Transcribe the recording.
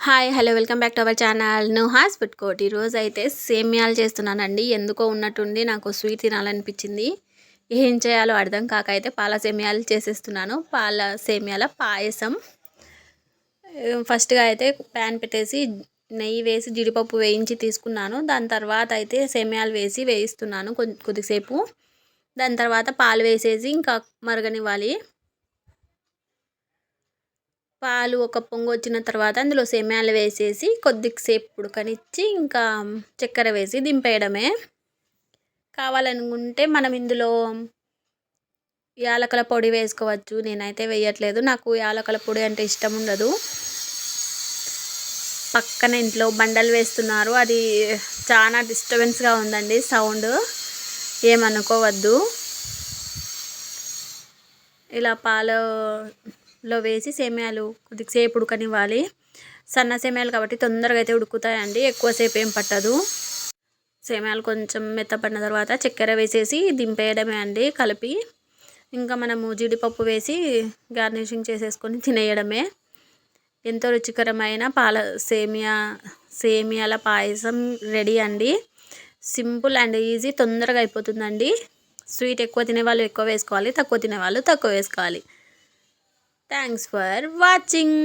Hi hello welcome back to our channel Nuha's food court. ఈరోజు అయితే సేమియాలు చేస్తున్నానండి. ఎందుకో ఉన్నట్టుండి నాకు స్వీట్ తినాలనిపించింది. ఏం చేయాలో అర్థం కాక అయితే పాల సేమియాలు చేసేస్తున్నాను. పాల సేమియాల పాయసం. ఫస్ట్గా అయితే ప్యాన్ పెట్టేసి నెయ్యి వేసి జీడిపప్పు వేయించి తీసుకున్నాను. దాని తర్వాత అయితే సేమియాలు వేసి వేయిస్తున్నాను కొద్దిసేపు. దాని తర్వాత పాలు వేసేసి ఇంకా మరగనివ్వాలి. పాలు ఒక పొంగు వచ్చిన తర్వాత అందులో సేమ్యాలు వేసేసి కొద్దిసేపు ఉడకనిచ్చి ఇంకా చక్కెర వేసి దింపేయడమే. కావాలనుకుంటే మనం ఇందులో యాలకుల పొడి వేసుకోవచ్చు. నేనైతే వేయట్లేదు, నాకు యాలకుల పొడి అంటే ఇష్టం ఉండదు. పక్కన ఇంట్లో బండలు వేస్తున్నారు, అది చాలా డిస్టర్బెన్స్గా ఉందండి సౌండ్, ఏమనుకోవద్దు. ఇలా పాలలో వేసి సేమ్యాలు కొద్దిసేపు ఉడకనివ్వాలి. సన్న సేమ్యాలు కాబట్టి తొందరగా అయితే ఉడుకుతాయండి, ఎక్కువసేపు ఏం పట్టదు. సేమ్యాలు కొంచెం మెత్తపడిన తర్వాత చక్కెర వేసేసి దింపేయడమే అండి కలిపి. ఇంకా మనము జీడిపప్పు వేసి గార్నిషింగ్ చేసేసుకొని తినేయడమే. ఎంతో రుచికరమైన సేమియాల పాయసం రెడీ అండి. సింపుల్ అండ్ ఈజీ, తొందరగా అయిపోతుందండి. స్వీట్ ఎక్కువ తినేవాళ్ళు ఎక్కువ వేసుకోవాలి, తక్కువ తినేవాళ్ళు తక్కువ వేసుకోవాలి. Thanks for watching.